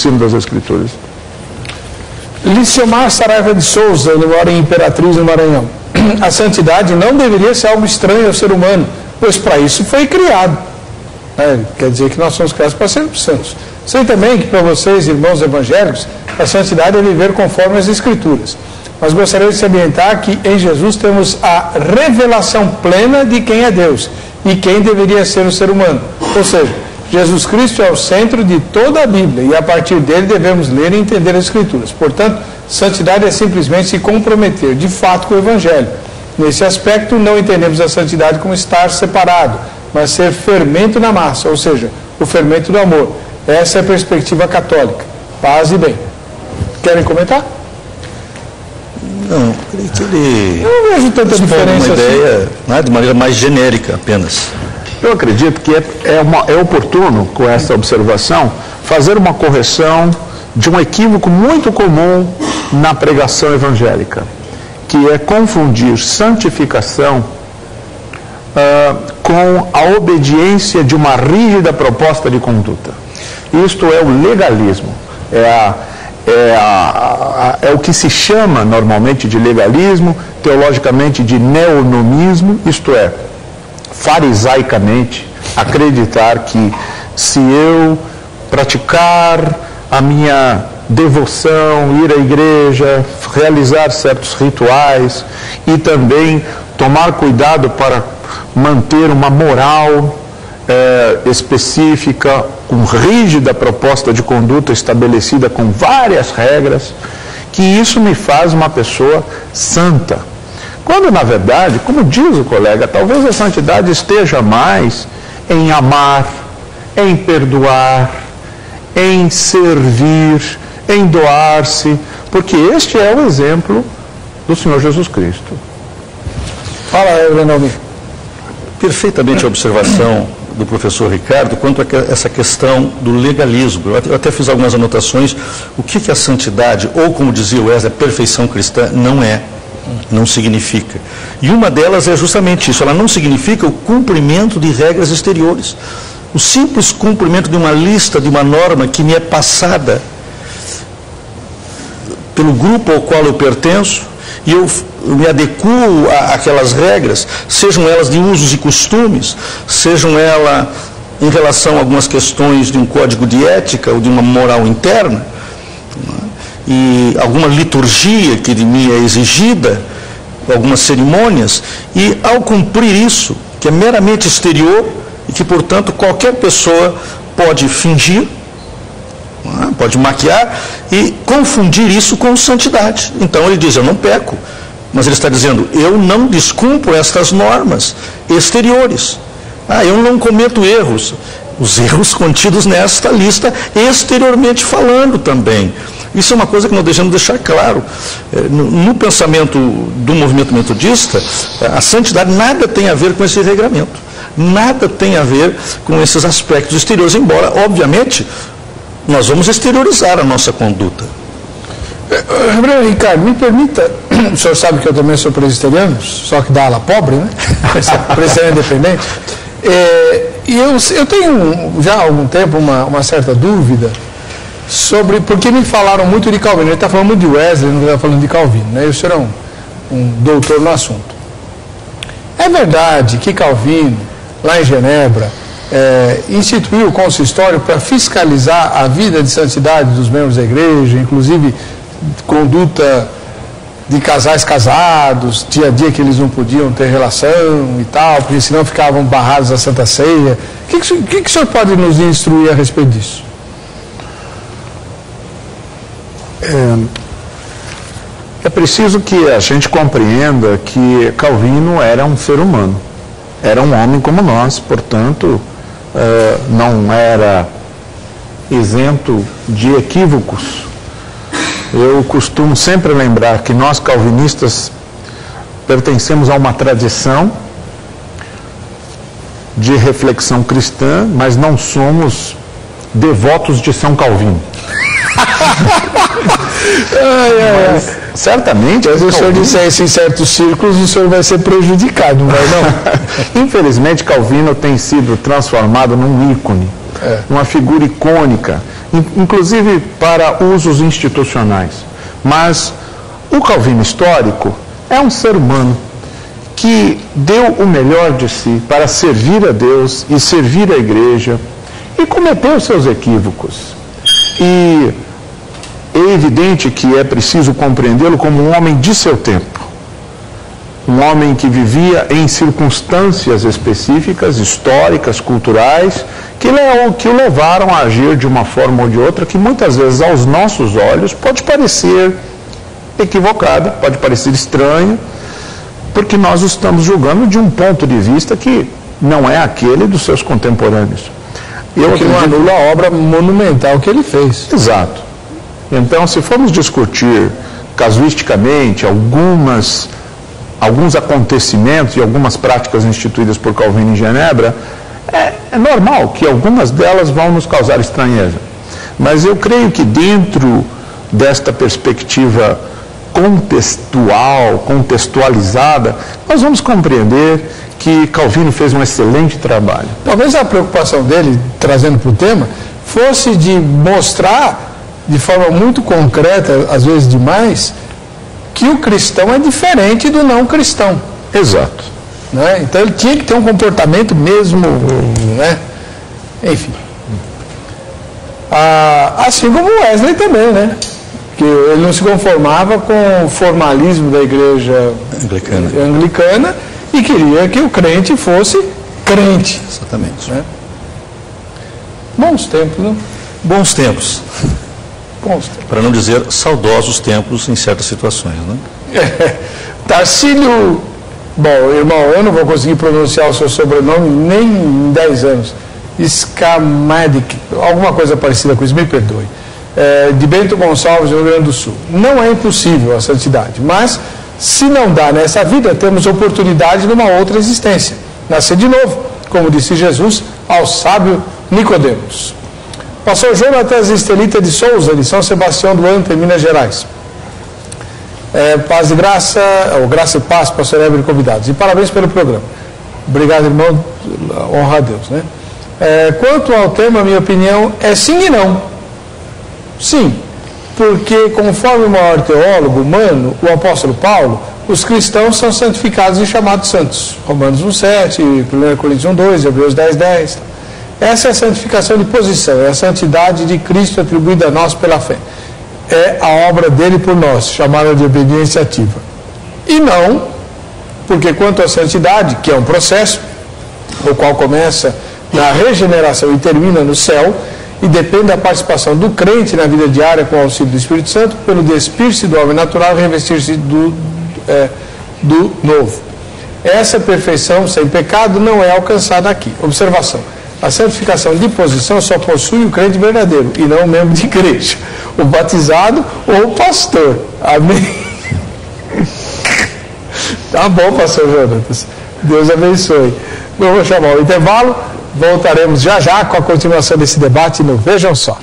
ensino das Escrituras. Liciomar Saraiva de Souza, ele mora em Imperatriz, no Maranhão. A santidade não deveria ser algo estranho ao ser humano, pois para isso foi criado. Quer dizer que nós somos criados para sermos santos. Sei também que para vocês, irmãos evangélicos, a santidade é viver conforme as Escrituras. Mas gostaria de salientar que em Jesus temos a revelação plena de quem é Deus e quem deveria ser o ser humano. Ou seja, Jesus Cristo é o centro de toda a Bíblia e a partir dele devemos ler e entender as Escrituras. Portanto, santidade é simplesmente se comprometer de fato com o Evangelho. Nesse aspecto, não entendemos a santidade como estar separado, mas ser fermento na massa, ou seja, o fermento do amor. Essa é a perspectiva católica. Paz e bem. Querem comentar? Não, creio que ele... Eu não vejo tanta diferença uma ideia, assim. De maneira mais genérica apenas. Eu acredito que é oportuno, com essa observação, fazer uma correção de um equívoco muito comum na pregação evangélica, que é confundir santificação com a obediência de uma rígida proposta de conduta. Isto é o legalismo, é o que se chama normalmente de legalismo, teologicamente de neonomismo, isto é, farisaicamente, acreditar que se eu praticar a minha devoção, ir à igreja, realizar certos rituais e também tomar cuidado para manter uma moral específica, com rígida proposta de conduta estabelecida com várias regras, que isso me faz uma pessoa santa. Quando, na verdade, como diz o colega, talvez a santidade esteja mais em amar, em perdoar, em servir, em doar-se, porque este é o exemplo do Senhor Jesus Cristo. Fala, Renan. Perfeitamente a observação do professor Ricardo quanto a essa questão do legalismo. Eu até fiz algumas anotações. O que a santidade, ou como dizia o Wesley, a perfeição cristã, não significa. E uma delas é justamente isso, ela não significa o cumprimento de regras exteriores. O simples cumprimento de uma lista, de uma norma que me é passada pelo grupo ao qual eu pertenço, e eu me adequo àquelas regras, sejam elas de usos e costumes, sejam elas em relação a algumas questões de um código de ética ou de uma moral interna, e alguma liturgia que de mim é exigida, algumas cerimônias, e ao cumprir isso, que é meramente exterior, e que, portanto, qualquer pessoa pode fingir, pode maquiar e confundir isso com santidade. Então ele diz, eu não peco, mas ele está dizendo, eu não descumpro estas normas exteriores. Eu não cometo erros. Os erros contidos nesta lista, exteriormente falando também. Isso é uma coisa que nós devemos deixar claro. No pensamento do movimento metodista, a santidade nada tem a ver com esse regramento. Nada tem a ver com esses aspectos exteriores, embora, obviamente, nós vamos exteriorizar a nossa conduta. Reverendo Ricardo, me permita, o senhor sabe que eu também sou presbiteriano, só que da ala pobre, né? Presbiteriano independente. E eu tenho já há algum tempo uma certa dúvida sobre, porque me falaram muito de Calvino. Ele está falando muito de Wesley, não está falando de Calvino, né? E o senhor é um doutor no assunto. É verdade que Calvino, lá em Genebra, instituiu o consistório para fiscalizar a vida de santidade dos membros da igreja, inclusive conduta de casais casados, dia a dia que eles não podiam ter relação e tal, porque senão ficavam barrados à Santa Ceia. O que o senhor pode nos instruir a respeito disso? É preciso que a gente compreenda que Calvino era um ser humano, era um homem como nós, portanto, não era isento de equívocos. Eu costumo sempre lembrar que nós calvinistas pertencemos a uma tradição de reflexão cristã, mas não somos devotos de São Calvino. Mas, certamente, se o senhor disser isso em certos círculos, o senhor vai ser prejudicado, não vai não? Infelizmente, Calvino tem sido transformado num ícone, uma figura icônica, inclusive para usos institucionais. Mas o Calvino histórico é um ser humano que deu o melhor de si para servir a Deus e servir a igreja e cometeu seus equívocos. E é evidente que é preciso compreendê-lo como um homem de seu tempo. Um homem que vivia em circunstâncias específicas, históricas, culturais, que o levaram a agir de uma forma ou de outra que muitas vezes aos nossos olhos pode parecer equivocada, pode parecer estranho, porque nós estamos julgando de um ponto de vista que não é aquele dos seus contemporâneos. Que não anula a obra monumental que ele fez. Exato. Então, se formos discutir casuisticamente alguns acontecimentos e algumas práticas instituídas por Calvino em Genebra, é normal que algumas delas vão nos causar estranheza. Mas eu creio que dentro desta perspectiva contextualizada, nós vamos compreender que Calvino fez um excelente trabalho. Talvez a preocupação dele, trazendo para o tema, fosse de mostrar de forma muito concreta, às vezes demais, que o cristão é diferente do não cristão. Exato. Né? Então ele tinha que ter um comportamento mesmo, né? Enfim. Assim como Wesley também, né? Que ele não se conformava com o formalismo da igreja anglicana e queria que o crente fosse crente. Exatamente. Né? Bons tempos, não? Bons tempos. Para não dizer saudosos tempos em certas situações, né? Tarcílio, bom, irmão, eu não vou conseguir pronunciar o seu sobrenome nem em 10 anos. Skamadik, alguma coisa parecida com isso, me perdoe. De Bento Gonçalves, no Rio Grande do Sul. Não é impossível a santidade, mas se não dá nessa vida, temos oportunidade numa outra existência. Nascer de novo, como disse Jesus ao sábio Nicodemos. Pastor Jonatas Estelita de Souza, de São Sebastião do Anta, em Minas Gerais. Paz e graça, ou graça e paz, pastor Heber e convidados. E parabéns pelo programa. Obrigado, irmão, honra a Deus, né? Quanto ao tema, minha opinião é sim e não. Sim, porque conforme o maior teólogo humano, o apóstolo Paulo, os cristãos são santificados e chamados santos. Romanos 1,7, 1 Coríntios 1,2, Hebreus 10,10. Essa é a santificação de posição, é a santidade de Cristo atribuída a nós pela fé. É a obra dele por nós, chamada de obediência ativa. E não, porque quanto à santidade, que é um processo, o qual começa na regeneração e termina no céu, e depende da participação do crente na vida diária com o auxílio do Espírito Santo, pelo despir-se do homem natural e revestir-se do novo. Essa perfeição sem pecado não é alcançada aqui. Observação. A santificação de posição só possui o crente verdadeiro e não o membro de igreja, o batizado ou o pastor. Amém? Tá bom, pastor Jonatas. Deus abençoe. Eu vou chamar o intervalo. Voltaremos já já com a continuação desse debate no Vejam Só.